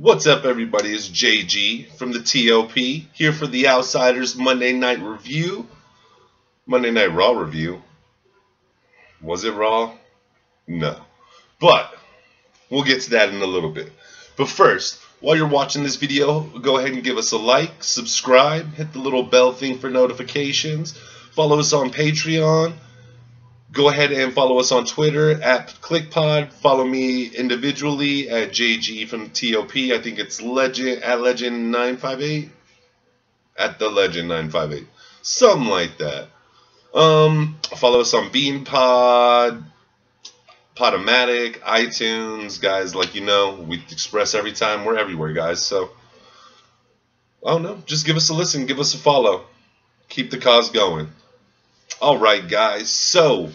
What's up, everybody? It's JG from the TOP here for the Outsiders Monday Night Review. Monday Night Raw review. Was it Raw? No. But we'll get to that in a little bit. But first, while you're watching this video, go ahead and give us a like, subscribe, hit the little bell thing for notifications, follow us on Patreon. Go ahead and follow us on Twitter at ClickPod. Follow me individually at JG from TOP. I think it's Legend at Legend958. At the Legend958. Something like that. Follow us on BeanPod, Podomatic, iTunes, guys. Like you know, we express every time. We're everywhere, guys. So I don't know. Just give us a listen. Give us a follow. Keep the cause going. Alright, guys, so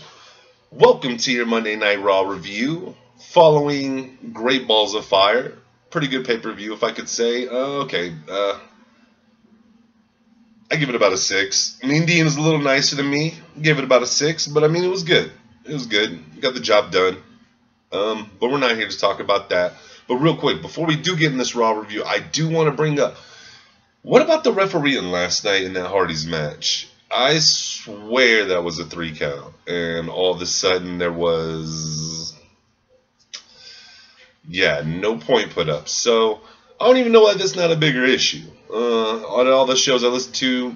welcome to your Monday Night Raw review following Great Balls of Fire. Pretty good pay-per-view, if I could say. I give it about a 6. Mean Dean is a little nicer than me. Gave it about a 6, but I mean, it was good. It was good. Got the job done. But we're not here to talk about that. But real quick, before we do get in this Raw review, I do want to bring up, what about the refereeing last night in that Hardy's match? I swear that was a 3 count, and all of a sudden there was, no point put up. So I don't even know why that's not a bigger issue. On all the shows I listen to,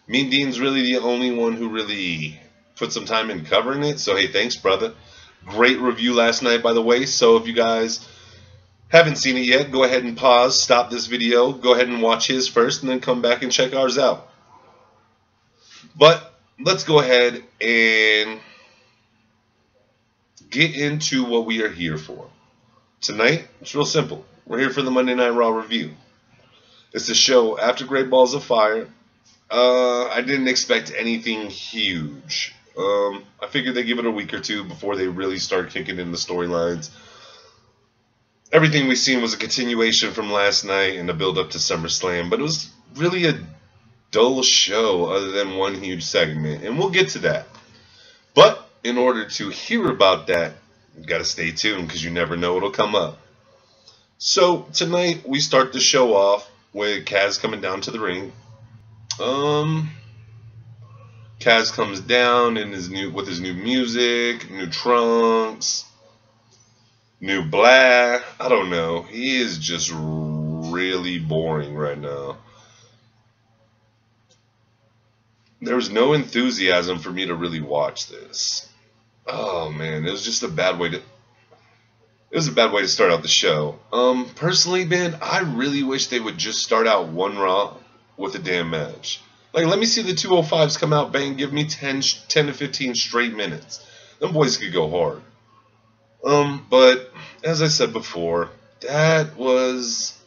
Mean Dean's really the only one who really put some time in covering it. So hey, thanks, brother. Great review last night, by the way. So if you guys haven't seen it yet, go ahead and pause, stop this video, go ahead and watch his first, and then come back and check ours out. But let's go ahead and get into what we are here for. Tonight, it's real simple. We're here for the Monday Night Raw review. It's a show after Great Balls of Fire. I didn't expect anything huge. I figured they'd give it a week or two before they really start kicking in the storylines. Everything we've seen was a continuation from last night and a build up to SummerSlam, but it was really a dull show other than one huge segment, and we'll get to that. But in order to hear about that, you gotta stay tuned because you never know what'll come up. So tonight we start the show off with Kaz coming down to the ring. Kaz comes down in with his new music, new trunks, new blah. I don't know. He is just really boring right now. There was no enthusiasm for me to really watch this. Oh man, it was just a bad way to. It was a bad way to start out the show. Personally, man, I really wish they would just start out one Raw with a damn match. Like, let me see the 205s come out, bang, give me 10 to 15 straight minutes. Them boys could go hard. But as I said before, that was.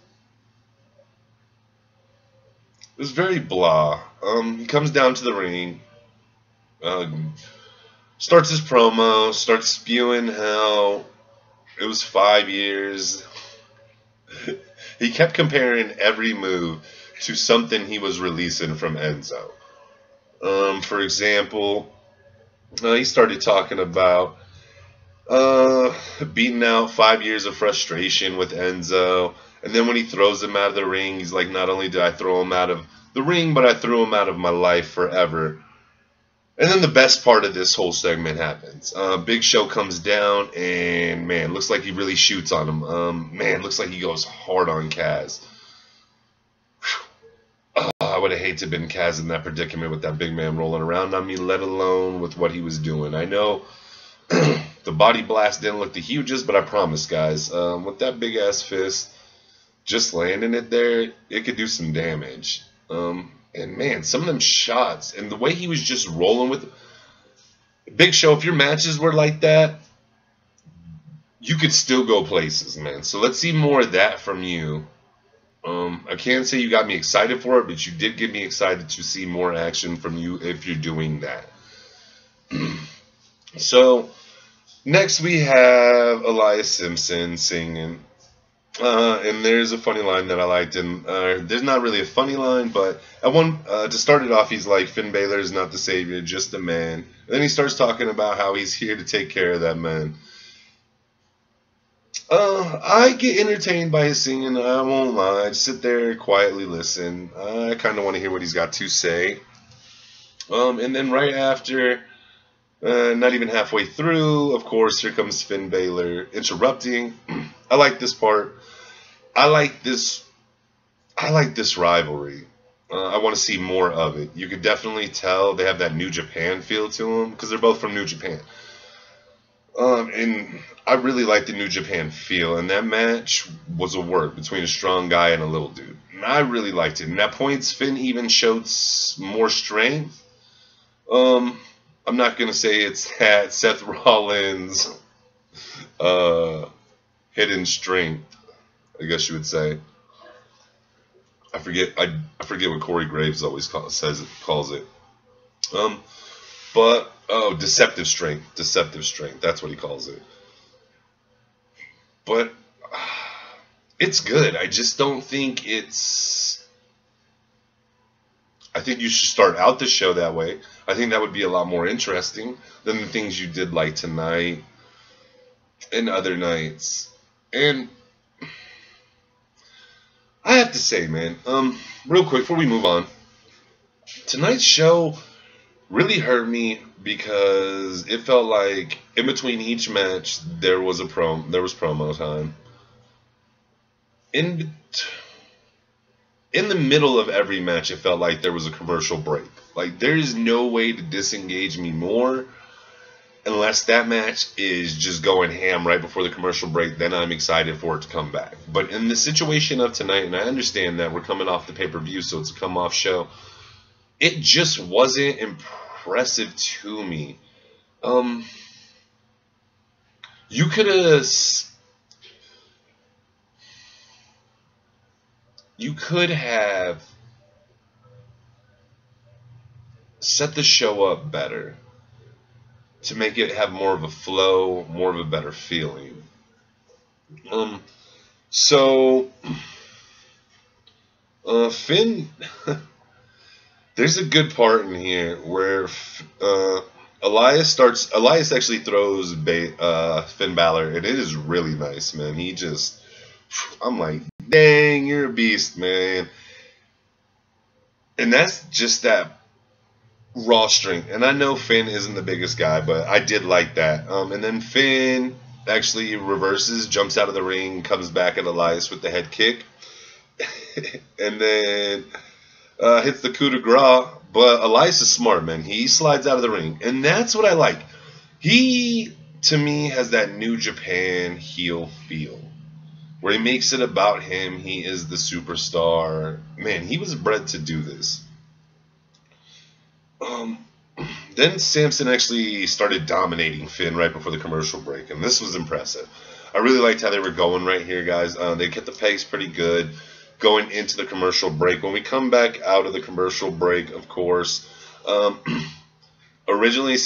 It was very blah. He comes down to the ring, starts his promo, starts spewing how it was 5 years. He kept comparing every move to something he was releasing from Enzo. For example, he started talking about beating out 5 years of frustration with Enzo. And then when he throws him out of the ring, he's like, not only did I throw him out of the ring, but I threw him out of my life forever. And then the best part of this whole segment happens. Big Show comes down, and man, looks like he really shoots on him. Man, looks like he goes hard on Kaz. I would have hated to have been Kaz in that predicament with that big man rolling around on me, let alone with what he was doing. I know the body blast didn't look the hugest, but I promise, guys, with that big ass fist, just landing it there, it could do some damage. And man, some of them shots and the way he was just rolling with Big Show, if your matches were like that, you could still go places, man. So let's see more of that from you. I can't say you got me excited for it, but you did get me excited to see more action from you if you're doing that. So next we have Elias Simpson singing. And there's a funny line that I liked, and there's not really a funny line, but at one to start it off, he's like, Finn Balor is not the savior, just a man. And then he starts talking about how he's here to take care of that man. I get entertained by his singing. I won't lie. I just sit there quietly listen. I kind of want to hear what he's got to say. And then right after, not even halfway through, of course, here comes Finn Balor interrupting. I like this part. I like this. I like this rivalry. I want to see more of it. You could definitely tell they have that New Japan feel to them because they're both from New Japan. And I really like the New Japan feel, and that match was a work between a strong guy and a little dude. And I really liked it. And at points, Finn even showed more strength. I'm not gonna say it's that Seth Rollins' hidden strength, I guess you would say. I forget what Corey Graves always calls it. But deceptive strength. Deceptive strength. That's what he calls it. But it's good. I just don't think it's. I think you should start out the show that way. I think that would be a lot more interesting than the things you did like tonight and other nights. And I have to say, man, real quick before we move on, tonight's show really hurt me because it felt like in between each match there was promo time. In the middle of every match, it felt like there was a commercial break. Like, there is no way to disengage me more unless that match is just going ham right before the commercial break. Then I'm excited for it to come back. But in the situation of tonight, and I understand that we're coming off the pay-per-view, so it's a come-off show, it just wasn't impressive to me. You could have set the show up better to make it have more of a flow, more of a better feeling. So Finn, there's a good part in here where Elias actually throws Finn Balor, and it is really nice, man. I'm like, dang, you're a beast, man. And that's just that raw strength. And I know Finn isn't the biggest guy, but I did like that. And then Finn actually reverses, jumps out of the ring, comes back at Elias with the head kick, and then hits the coup de grace. But Elias is smart, man. He slides out of the ring, and that's what I like. He, to me, has that New Japan heel feel, where he makes it about him. He is the superstar. Man, he was bred to do this. Then Samson actually started dominating Finn right before the commercial break, and this was impressive. I really liked how they were going right here, guys. They kept the pace pretty good going into the commercial break. When we come back out of the commercial break, of course, originally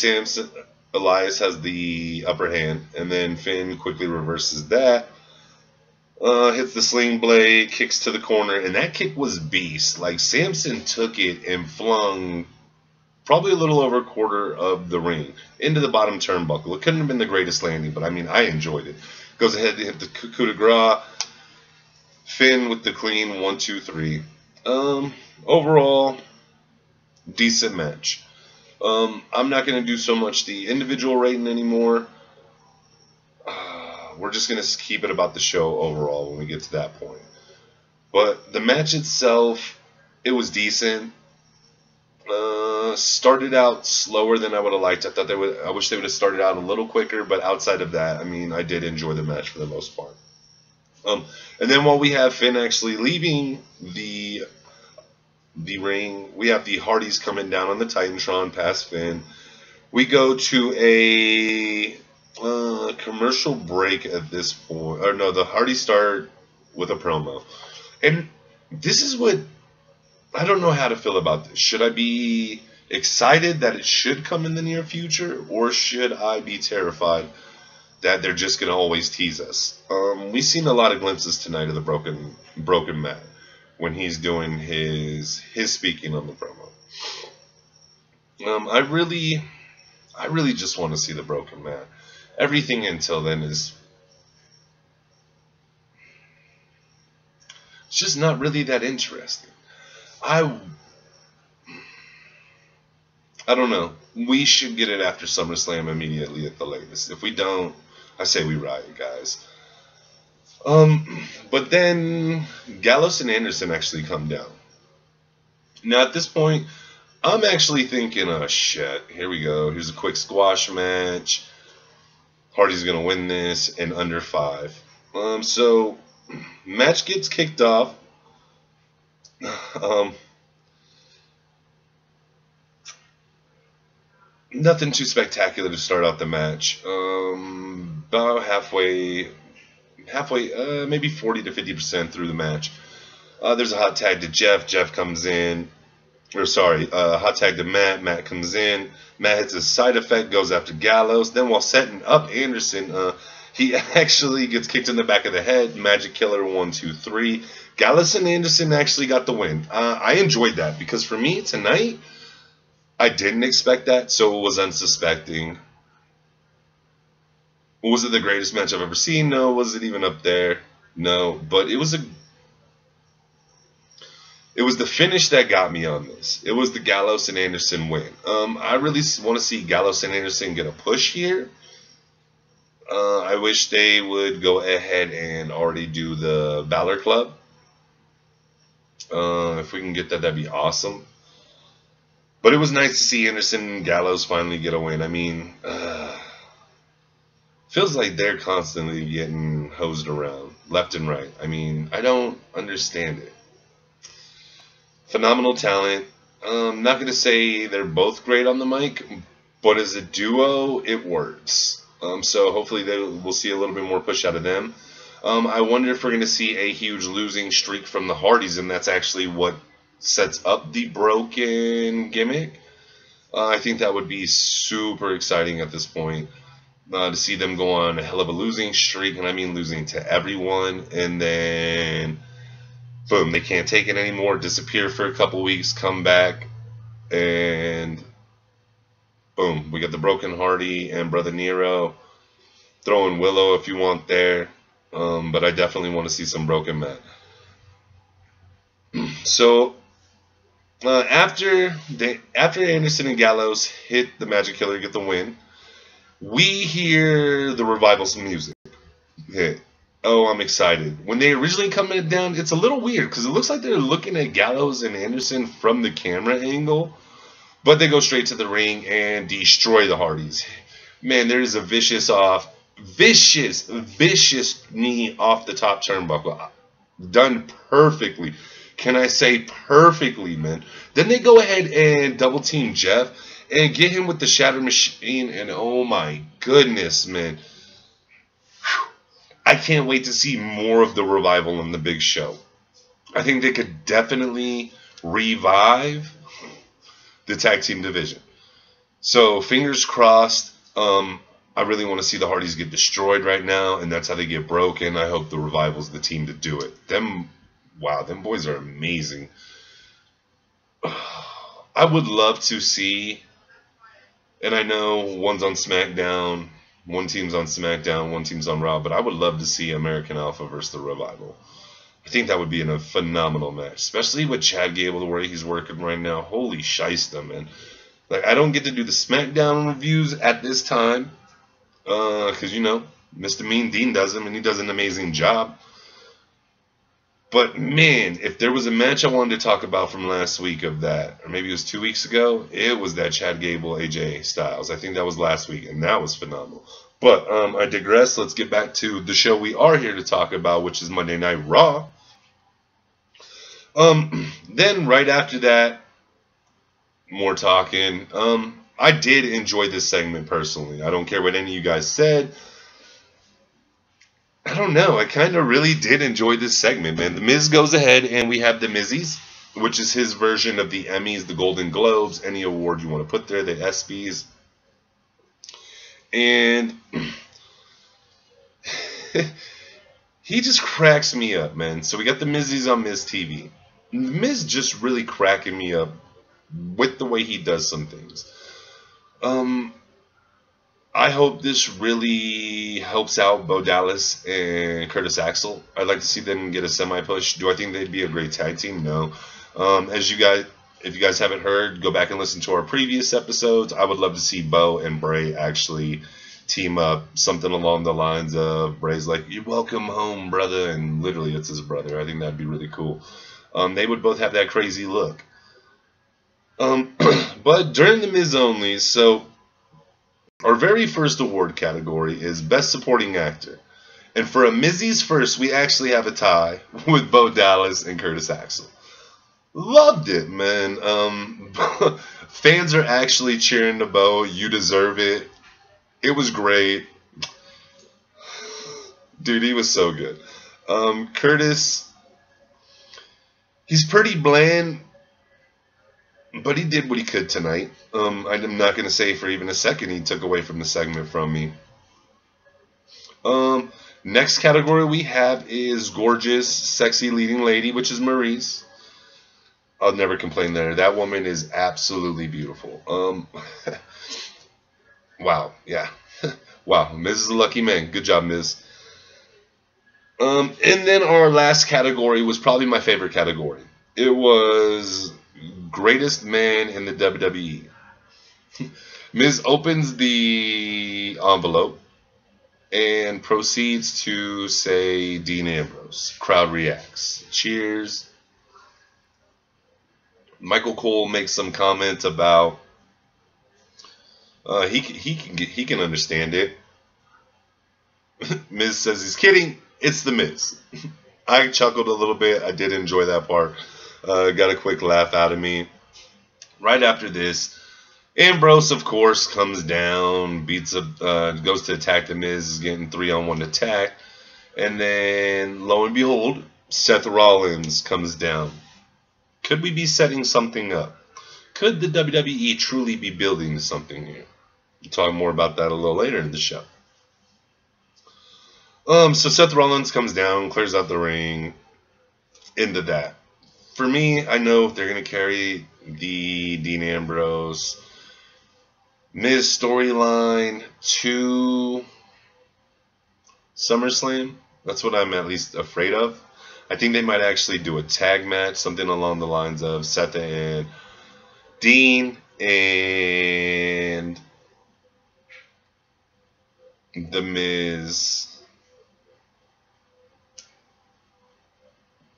Elias has the upper hand, and then Finn quickly reverses that. Hits the sling blade, kicks to the corner, and that kick was beast. Like, Samson took it and flung probably a little over a quarter of the ring into the bottom turnbuckle. It couldn't have been the greatest landing, but I mean, I enjoyed it. Goes ahead to hit the coup de grace. Finn with the clean 1, 2, 3. Overall, decent match. I'm not going to do so much the individual rating anymore. We're just going to keep it about the show overall when we get to that point. But the match itself, it was decent. Started out slower than I would have liked. I wish they would have started out a little quicker, but outside of that, I mean, I did enjoy the match for the most part. And then while we have Finn actually leaving the ring, we have the Hardys coming down on the Titantron past Finn. We go to a commercial break at this point. Or no, the Hardys start with a promo. And this is what I don't know how to feel about this. Should I be excited that it should come in the near future, or should I be terrified that they're just going to always tease us? We've seen a lot of glimpses tonight of the broken Matt when he's doing his speaking on the promo. I really just want to see the broken Matt. Everything until then is just not really that interesting. I don't know. We should get it after SummerSlam immediately at the latest. If we don't, I say we riot, guys. But then Gallows and Anderson actually come down. Now at this point, I'm actually thinking, oh shit, here we go. Here's a quick squash match. Hardy's gonna win this in under 5. So match gets kicked off. Nothing too spectacular to start out the match. About halfway, maybe 40 to 50% through the match. There's a hot tag to Jeff. Jeff comes in. Hot tag to Matt. Matt comes in. Matt hits a side effect, goes after Gallows. Then while setting up Anderson, he actually gets kicked in the back of the head. Magic Killer 1, 2, 3. Gallows and Anderson actually got the win. I enjoyed that because for me tonight, I didn't expect that, so it was unsuspecting. Was it the greatest match I've ever seen? No. Was it even up there? No. But it was the finish that got me on this. It was the Gallows and Anderson win. I really want to see Gallows and Anderson get a push here. I wish they would go ahead and already do the Balor Club. If we can get that, that'd be awesome. But it was nice to see Anderson and Gallows finally get a win. I mean, feels like they're constantly getting hosed around left and right. I mean, I don't understand it. Phenomenal talent. I'm not going to say they're both great on the mic, but as a duo, it works. So hopefully we'll see a little bit more push out of them. I wonder if we're going to see a huge losing streak from the Hardys, and that's actually what sets up the broken gimmick. I think that would be super exciting at this point, to see them go on a hell of a losing streak, and I mean losing to everyone, and then boom, they can't take it anymore, disappear for a couple weeks, come back, and boom, we got the broken Hardy and Brother Nero. Throw in Willow if you want there, but I definitely want to see some broken Matt. So after Anderson and Gallows hit the Magic Killer to get the win, we hear the Revival's music hit. Oh, I'm excited. When they originally come down, it's a little weird because it looks like they're looking at Gallows and Anderson from the camera angle, but they go straight to the ring and destroy the Hardys. Man, there is a vicious knee off the top turnbuckle. Done perfectly. Can I say perfectly, man? Then they go ahead and double team Jeff and get him with the Shatter Machine, and oh my goodness, man. I can't wait to see more of the Revival in the big show. I think they could definitely revive the tag team division. So fingers crossed. I really want to see the Hardys get destroyed right now, and that's how they get broken. I hope the Revival's the team to do it. Wow, them boys are amazing. I would love to see, and I know one's on SmackDown, one team's on SmackDown, one team's on Raw, but I would love to see American Alpha versus the Revival. I think that would be a phenomenal match, especially with Chad Gable, the way he's working right now. Holy shiesta, man. Like, I don't get to do the SmackDown reviews at this time, because, you know, Mr. Mean Dean does them, and he does an amazing job. But, man, if there was a match I wanted to talk about from last week of that, or maybe it was 2 weeks ago, it was that Chad Gable, AJ Styles. I think that was last week, and that was phenomenal. But I digress. Let's get back to the show we are here to talk about, which is Monday Night Raw. Then, right after that, more talking. I did enjoy this segment personally. I don't care what any of you guys said. I don't know. I kind of really did enjoy this segment, man. The Miz goes ahead, and we have the Mizzies, which is his version of the Emmys, the Golden Globes, any award you want to put there, the ESPYs. And he just cracks me up, man. So we got the Mizzies on Miz TV. The Miz just really cracking me up with the way he does some things. I hope this really helps out Bo Dallas and Curtis Axel. I'd like to see them get a semi-push. Do I think they'd be a great tag team? No. As you guys, if you guys haven't heard, go back and listen to our previous episodes. I would love to see Bo and Bray actually team up, something along the lines of Bray's like, "You're welcome home, brother," and literally it's his brother. I think that'd be really cool. They would both have that crazy look. But during the Miz only, so our very first award category is Best Supporting Actor. And for a Mizzy's first, we actually have a tie with Bo Dallas and Curtis Axel. Loved it, man. Fans are actually cheering to Bo. You deserve it. It was great. Dude, he was so good. Curtis, he's pretty bland, but he did what he could tonight. I'm not going to say for even a second he took away from the segment from me. Next category we have is Gorgeous, Sexy Leading Lady, which is Maurice. I'll never complain there. That woman is absolutely beautiful. Wow, yeah. Wow, Miz is a lucky man. Good job, Miz. And then our last category was probably my favorite category. It was Greatest Man in the WWE. Miz opens the envelope and proceeds to say Dean Ambrose. Crowd reacts. Cheers. Michael Cole makes some comment about he can understand it. Miz says he's kidding. It's the Miz. I chuckled a little bit. I did enjoy that part. Got a quick laugh out of me. Right after this, Ambrose, of course, comes down, beats up, goes to attack the Miz, is getting 3-on-1 attack, and then lo and behold, Seth Rollins comes down. Could we be setting something up? Could the WWE truly be building something here? We'll talk more about that a little later in the show. So Seth Rollins comes down, clears out the ring, into that. For me, I know they're going to carry the Dean Ambrose Miz storyline to SummerSlam. That's what I'm at least afraid of. I think they might actually do a tag match, something along the lines of Seth and Dean and The Miz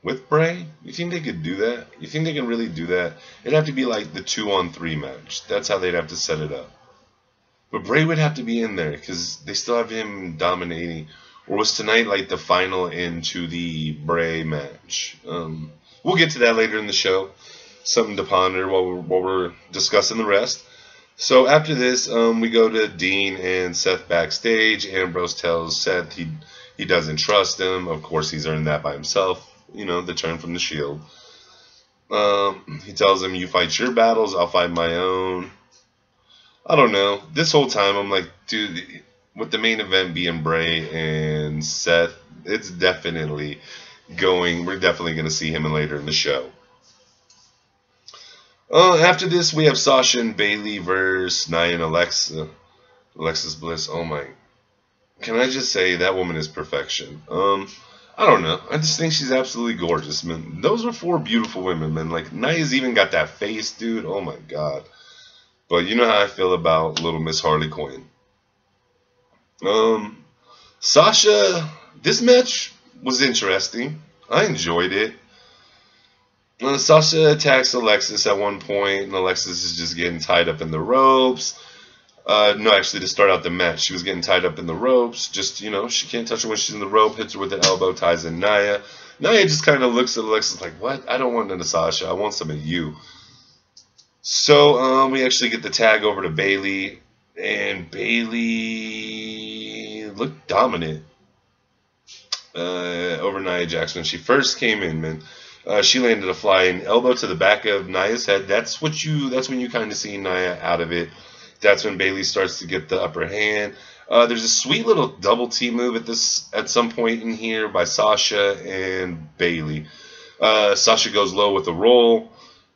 with Bray. You think they could do that? You think they can really do that? It'd have to be like the 2-on-3 match. That's how they'd have to set it up. But Bray would have to be in there because they still have him dominating. Or was tonight like the final into the Bray match? We'll get to that later in the show. Something to ponder while we're discussing the rest. So after this, we go to Dean and Seth backstage. Ambrose tells Seth he doesn't trust him. Of course, he's earned that by himself. You know, the turn from the Shield. He tells him, "You fight your battles, I'll fight my own." I don't know. This whole time, I'm like, dude, with the main event being Bray and Seth, it's definitely going. We're definitely going to see him later in the show. After this, we have Sasha and Bayley versus Nia and Alexa. Alexis Bliss. Oh my. Can I just say that woman is perfection? I don't know. I just think she's absolutely gorgeous, man. Those are 4 beautiful women, man. Like, Nia's even got that face, dude. Oh my god. But you know how I feel about little Miss Harley Quinn. Sasha, this match was interesting. I enjoyed it. Sasha attacks Alexis at one point, and Alexis is just getting tied up in the ropes. No, actually, to start out the match, she was getting tied up in the ropes. Just, you know, she can't touch her when she's in the rope, hits her with an elbow, ties in Nia. Nia just kind of looks at Alexis like, what? I don't want none of Sasha. I want some of you. So, we actually get the tag over to Bayley, and Bayley looked dominant over Nia Jax when she first came in, man. She landed a flying elbow to the back of Nia's head. That's when you kind of see Nia out of it. That's when Bayley starts to get the upper hand. There's a sweet little double T move at some point in here by Sasha and Bayley. Sasha goes low with a roll.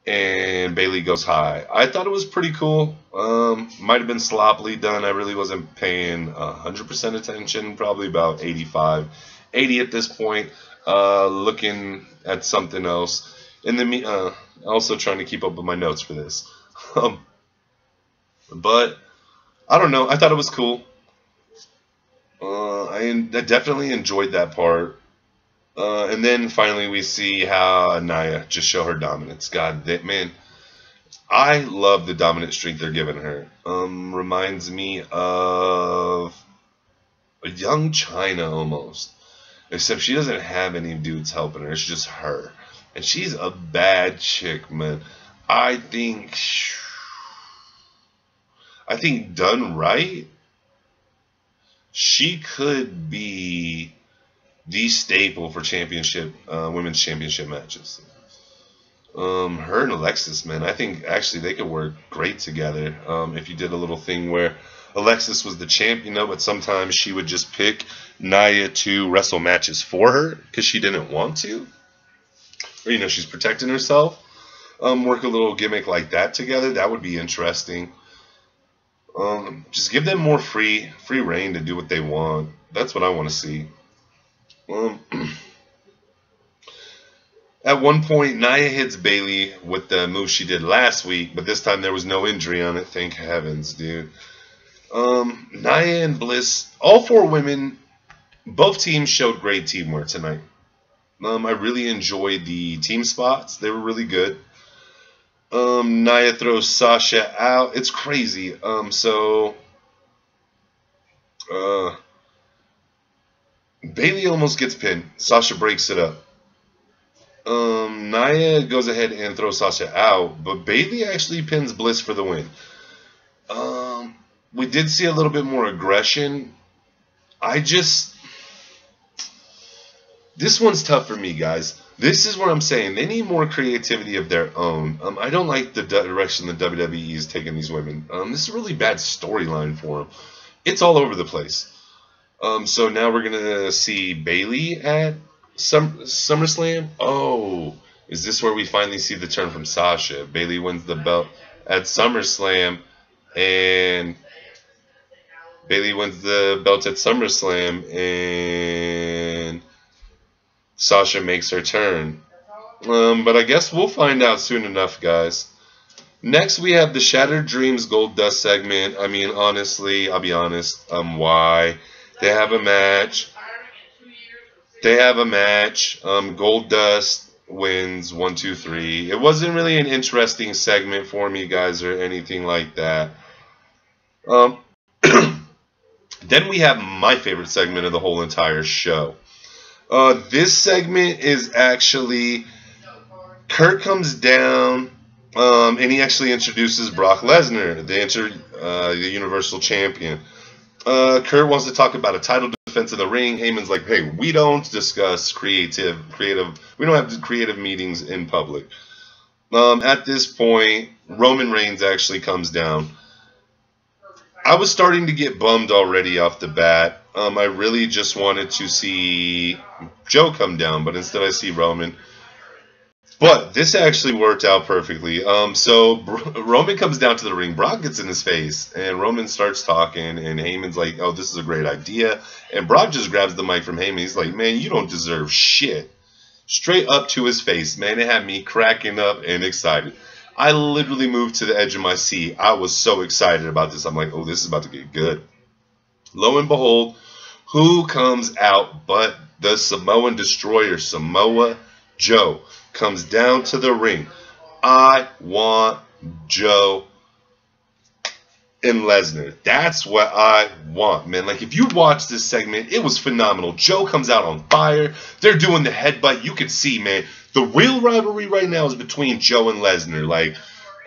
and Bailey goes high. I thought it was pretty cool. Might have been sloppily done. I really wasn't paying 100% attention. Probably about 85, 80 at this point. Looking at something else. And then also trying to keep up with my notes for this. But I don't know. I thought it was cool. I definitely enjoyed that part. And then finally we see how Nia just show her dominance. God, man, I love the dominant streak they're giving her. Reminds me of a young China almost. Except she doesn't have any dudes helping her. It's just her. And she's a bad chick, man. I think done right, she could be the staple for championship, women's championship matches. Her and Alexis, man, I think actually they could work great together. If you did a little thing where Alexis was the champion, but sometimes she would just pick Nia to wrestle matches for her because she didn't want to, or she's protecting herself. Work a little gimmick like that together. That would be interesting. Just give them more free reign to do what they want. That's what I want to see. At one point, Nia hits Bailey with the move she did last week, but this time there was no injury on it. Thank heavens, dude. Nia and Bliss, all four women, both teams showed great teamwork tonight. I really enjoyed the team spots. They were really good. Nia throws Sasha out. It's crazy. Bailey almost gets pinned. Sasha breaks it up. Nia goes ahead and throws Sasha out, but Bailey actually pins Bliss for the win. We did see a little bit more aggression. This one's tough for me, guys. This is what I'm saying. They need more creativity of their own. I don't like the direction the WWE is taking these women. This is a really bad storyline for them. It's all over the place. So now we're going to see Bailey at SummerSlam. Oh, is this where we finally see the turn from Sasha? Bailey wins the belt at SummerSlam, and Bailey wins the belt at SummerSlam, and Sasha makes her turn. But I guess we'll find out soon enough, guys. Next, we have the Shattered Dreams Gold Dust segment. I mean, honestly, I'll be honest. Why? They have a match. Gold Dust wins 1, 2, 3. It wasn't really an interesting segment for me, guys, or anything like that. Then we have my favorite segment of the whole entire show. This segment is actually Kurt comes down, and he actually introduces Brock Lesnar, the Universal Champion. Kurt wants to talk about a title defense in the ring. Heyman's like, hey, we don't discuss creative. We don't have creative meetings in public. At this point, Roman Reigns actually comes down. I was starting to get bummed already off the bat. I really just wanted to see Joe come down, but instead I see Roman. But this actually worked out perfectly. So Roman comes down to the ring. Brock gets in his face, and Roman starts talking, and Heyman's like, oh, this is a great idea. And Brock just grabs the mic from Heyman. He's like, man, you don't deserve shit. Straight up to his face, man. It had me cracking up and excited. I literally moved to the edge of my seat. I was so excited about this. I'm like, oh, this is about to get good. Lo and behold, who comes out but the Samoan Destroyer, Samoa Joe, comes down to the ring. I want Joe and Lesnar. That's what I want, man. Like, if you watch this segment, it was phenomenal. Joe comes out on fire. They're doing the headbutt. You can see, man, the real rivalry right now is between Joe and Lesnar. Like,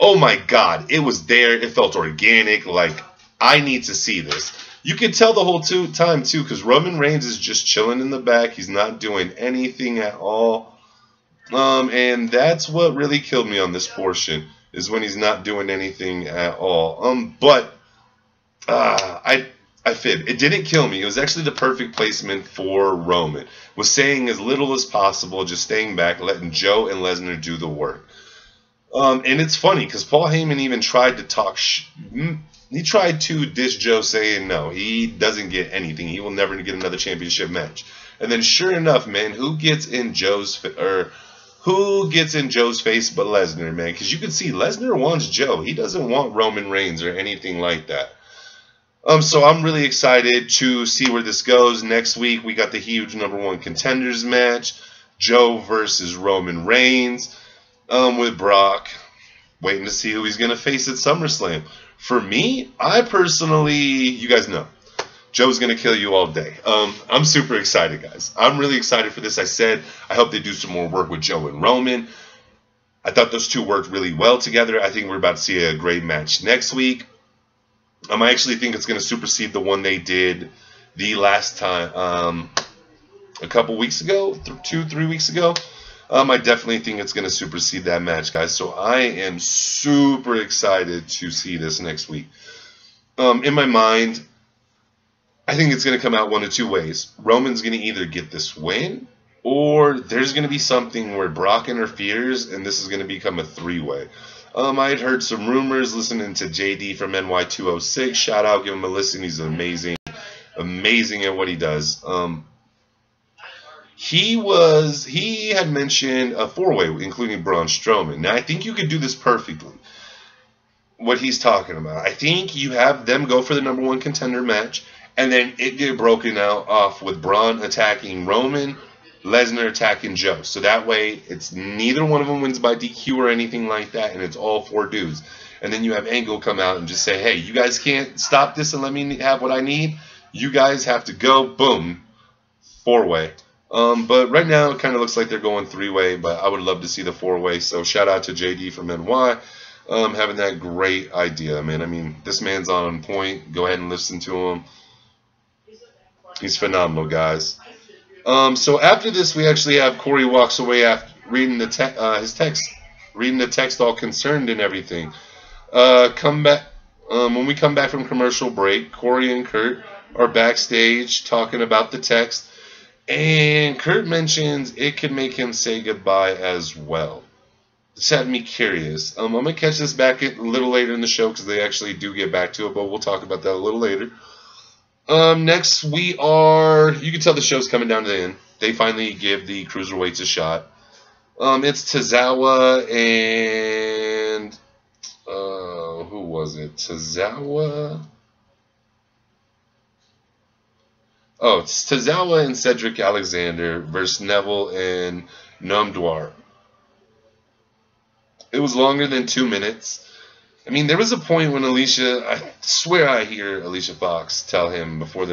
oh my God, it was there. It felt organic. Like, I need to see this. You can tell the whole time, too, because Roman Reigns is just chilling in the back. He's not doing anything at all. And that's what really killed me on this portion, is when he's not doing anything at all. But I fib. It didn't kill me. It was actually the perfect placement for Roman. Was saying as little as possible, just staying back, letting Joe and Lesnar do the work. And it's funny because Paul Heyman even tried to he tried to diss Joe, saying no, he doesn't get anything. He will never get another championship match. And then, sure enough, man, who gets in Joe's face but Lesnar, man? Because you can see Lesnar wants Joe. He doesn't want Roman Reigns or anything like that. So I'm really excited to see where this goes. Next week we got the huge #1 contenders match, Joe versus Roman Reigns, with Brock. Waiting to see who he's gonna face at SummerSlam. For me, I personally, you guys know, Joe's gonna kill you all day. I'm super excited, guys. I'm really excited for this. I said I hope they do some more work with Joe and Roman. I thought those two worked really well together. I think we're about to see a great match next week. I actually think it's going to supersede the one they did the last time, a couple weeks ago, 2-3 weeks ago. I definitely think it's going to supersede that match, guys. So I am super excited to see this next week. In my mind, I think it's going to come out one of two ways. Roman's going to either get this win, or there's going to be something where Brock interferes, and this is going to become a three-way. I had heard some rumors listening to JD from NY206. Shout out, give him a listen. He's amazing at what he does. He had mentioned a four-way, including Braun Strowman. Now, I think you could do this perfectly. What he's talking about. I think you have them go for the #1 contender match, and then it get broken out off with Braun attacking Roman, Lesnar attacking Joe. So that way, it's neither one of them wins by DQ or anything like that, and it's all four dudes. And then you have Angle come out and just say, hey, you guys can't stop this and let me have what I need. You guys have to go, boom, four-way. But right now, it kind of looks like they're going three-way, but I would love to see the four-way. So shout out to JD from NY, having that great idea, man. I mean, this man's on point. Go ahead and listen to him. He's phenomenal, guys. So after this, we actually have Corey walks away after reading his text, reading the text, all concerned and everything. Come back when we come back from commercial break. Corey and Kurt are backstage talking about the text, and Kurt mentions it could make him say goodbye as well. This had me curious. I'm gonna catch this back a little later in the show because they actually do get back to it, but we'll talk about that a little later. Next you can tell the show's coming down to the end. They finally give the cruiserweights a shot. It's Tozawa and, who was it? Tozawa? Oh, it's Tozawa and Cedric Alexander versus Neville and Noam Dar. It was longer than 2 minutes. I mean, there was a point when I swear I hear Alicia Fox tell him before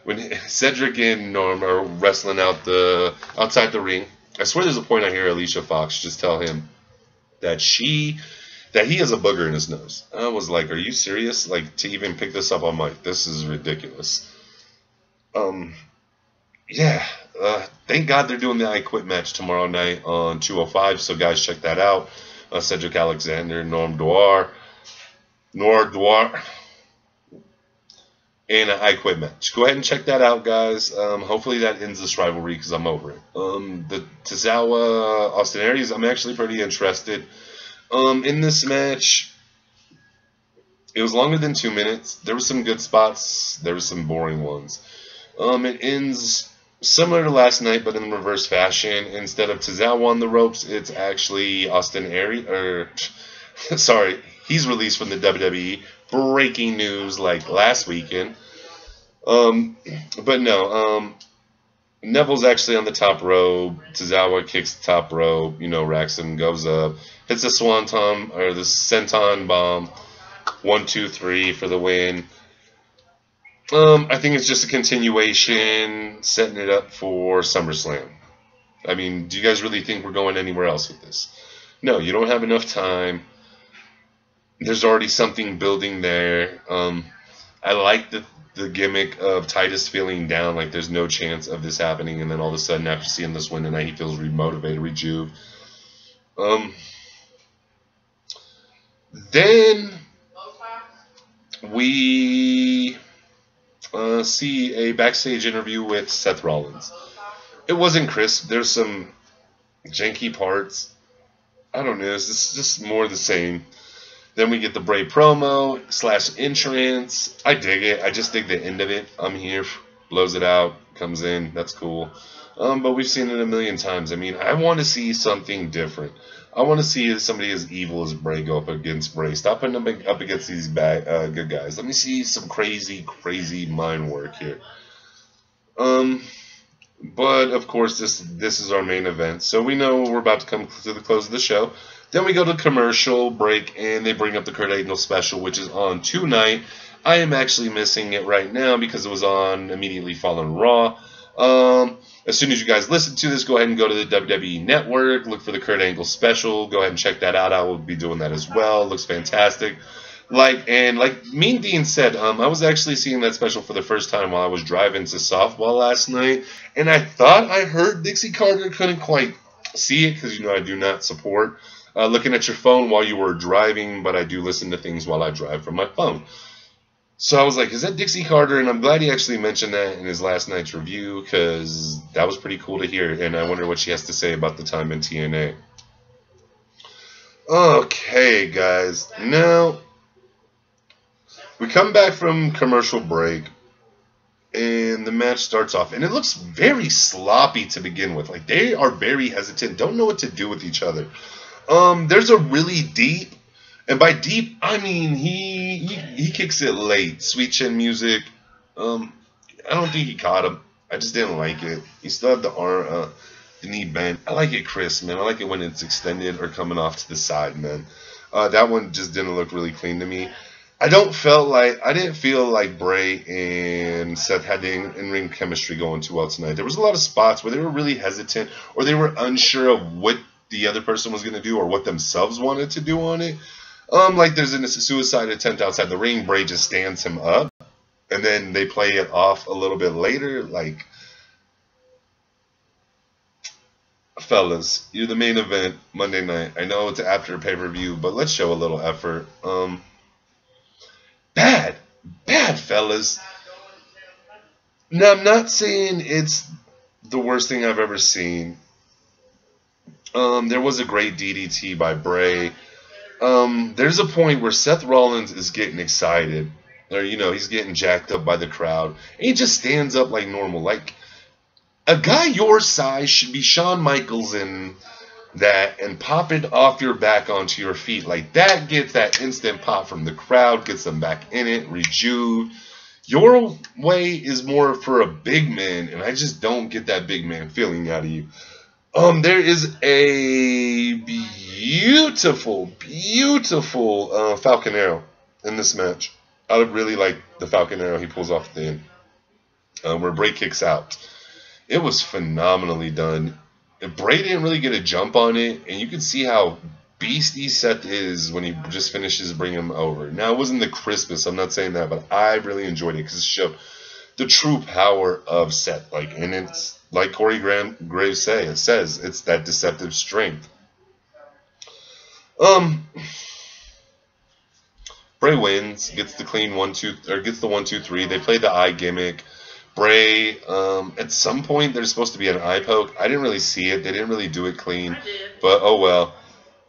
when Cedric and Norm are wrestling outside the ring. I swear there's a point I hear Alicia Fox just tell him that he has a booger in his nose. I was like, are you serious? Like, to even pick this up on mic, this is ridiculous. Yeah. Thank God they're doing the I Quit match tomorrow night on 205, so guys, check that out. Cedric Alexander, Noam Dar, and an I Quit match. Go ahead and check that out, guys. Hopefully that ends this rivalry because I'm over it. The Tozawa Austin Aries, I'm actually pretty interested. In this match, it was longer than 2 minutes. There were some good spots. There were some boring ones. It ends similar to last night, but in reverse fashion. Instead of Tozawa on the ropes, it's actually Austin Aries. Sorry, he's released from the WWE. Breaking news like last weekend. But no, Neville's actually on the top rope. Tozawa kicks the top rope, racks him, goes up, hits the swanton or the senton bomb. 1, 2, 3 for the win. I think it's just a continuation, setting it up for SummerSlam. I mean, do you guys really think we're going anywhere else with this? No, you don't have enough time. There's already something building there. I like the gimmick of Titus feeling down, like there's no chance of this happening, and then all of a sudden, after seeing this win tonight, he feels remotivated, rejuve. Then we see a backstage interview with Seth Rollins. It wasn't crisp. There's some janky parts. I don't know. It's just more of the same. Then we get the Bray promo / entrance. I dig it. I just dig the end of it. I'm here, blows it out, comes in. That's cool. But we've seen it a million times. I mean, I want to see something different. I want to see somebody as evil as Bray go up against Bray. Stop putting them up against these good guys. Let me see some crazy, crazy mind work here. But of course, this is our main event, so we know we're about to come to the close of the show. Then we go to commercial break, and they bring up the Kurt Angle special, which is on tonight. I am actually missing it right now because it was on immediately following Raw. As soon as you guys listen to this, go ahead and go to the WWE Network. Look for the Kurt Angle special. Go ahead and check that out. I will be doing that as well. It looks fantastic. Like Mean Dean said, I was actually seeing that special for the first time while I was driving to softball last night, and I thought I heard Dixie Carter. Couldn't quite see it because, I do not support looking at your phone while you were driving, but I do listen to things while I drive from my phone. So I was like, is that Dixie Carter? And I'm glad he actually mentioned that in his last night's review, because that was pretty cool to hear, and I wonder what she has to say about the time in TNA. Okay, guys. Now, we come back from commercial break, and the match starts off, and it looks very sloppy to begin with. Like, they are very hesitant, don't know what to do with each other. There's a really deep, and by deep, I mean he kicks it late. Sweet chin music. I don't think he caught him. I just didn't like it. He still had the arm, the knee bent. I like it crisp, man. I like it when it's extended or coming off to the side, man. That one just didn't look really clean to me. I didn't feel like Bray and Seth had the in-ring chemistry going too well tonight. There was a lot of spots where they were really hesitant, or they were unsure of what the other person was going to do or what themselves wanted to do on it. Like there's a suicide attempt outside the ring. Bray just stands him up, and then they play it off a little bit later. Like, fellas, you're the main event Monday night. I know it's after a pay-per-view, but let's show a little effort. Bad, fellas. Now, I'm not saying it's the worst thing I've ever seen. There was a great DDT by Bray. There's a point where Seth Rollins is getting excited. Or, he's getting jacked up by the crowd. And he just stands up like normal. Like, a guy your size should be Shawn Michaels in that and pop it off your back onto your feet. Like, that gets that instant pop from the crowd, gets them back in it, rejuve. Your way is more for a big man, and I just don't get that big man feeling out of you. There is a beautiful Falcon Arrow in this match. I really like the Falcon Arrow he pulls off at the end, where Bray kicks out. It was phenomenally done. Bray didn't really get a jump on it, and you can see how beastie Seth is when he just finishes bringing him over. Now, it wasn't the crispest, I'm not saying that, but I really enjoyed it because it showed the true power of Seth. And it's like Corey Graves says, it's that deceptive strength. Bray wins, gets the clean 1-2, or gets the 1-2-3. They play the eye gimmick. Bray, at some point, there's supposed to be an eye poke. I didn't really see it. They didn't really do it clean. But, oh well.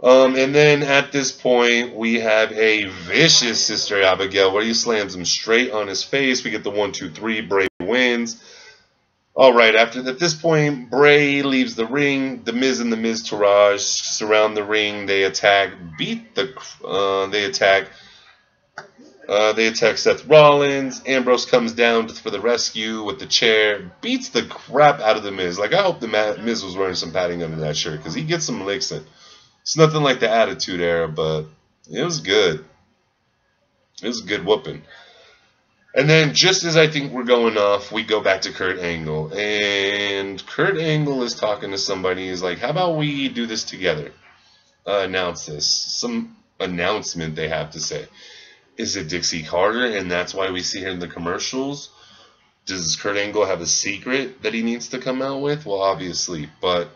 And then at this point, we have a vicious Sister Abigail where he slams him straight on his face. We get the 1-2-3. Bray wins. All right, at this point, Bray leaves the ring. The Miz and the Miz Taraj surround the ring. They attack, They attack Seth Rollins. Ambrose comes down for the rescue with the chair. Beats the crap out of the Miz. Like, I hope the Miz was wearing some padding under that shirt, because he gets some licks in. It's nothing like the Attitude Era, but it was good. It was a good whooping. And then, just as I think we're going off, we go back to Kurt Angle. And Kurt Angle is talking to somebody. He's like, how about we do this together? Announce this. Some announcement they have to say. Is it Dixie Carter, and that's why we see her in the commercials? Does Kurt Angle have a secret that he needs to come out with? Well, obviously, but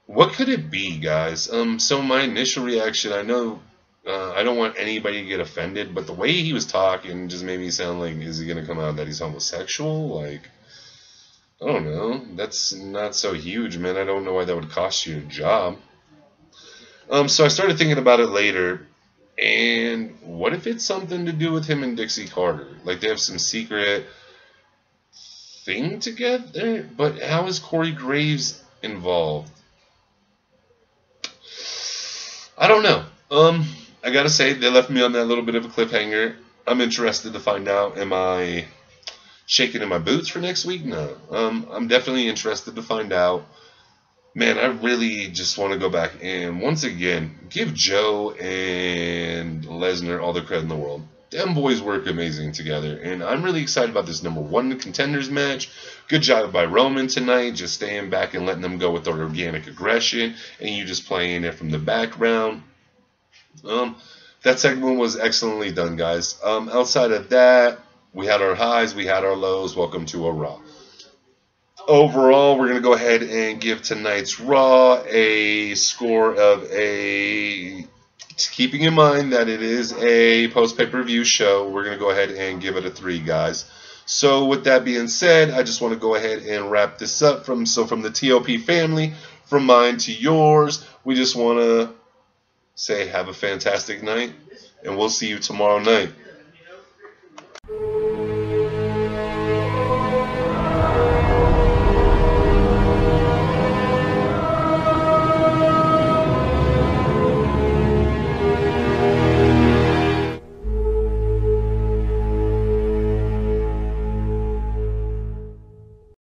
what could it be, guys? So my initial reaction, I know I don't want anybody to get offended, but the way he was talking just made me sound like, is he going to come out that he's homosexual? Like, I don't know. That's not so huge, man. I don't know why that would cost you a job. So I started thinking about it later, and what if it's something to do with him and Dixie Carter? Like they have some secret thing together? But how is Corey Graves involved? I don't know. I gotta say, they left me on that little bit of a cliffhanger. I'm interested to find out. Am I shaking in my boots for next week? No. I'm definitely interested to find out. Man, I really just want to go back and once again give Joe and Lesnar all the credit in the world. Them boys work amazing together, and I'm really excited about this #1 contenders match. Good job by Roman tonight, just staying back and letting them go with their organic aggression, and you just playing it from the background. That segment was excellently done, guys. Outside of that, we had our highs, we had our lows. Welcome to a Raw. Overall, we're going to go ahead and give tonight's Raw a score of a... Keeping in mind that it is a post-pay-per-view show, we're going to go ahead and give it a 3, guys. So with that being said, I just want to go ahead and wrap this up. From the TOP family, from mine to yours, we just want to say have a fantastic night, and we'll see you tomorrow night.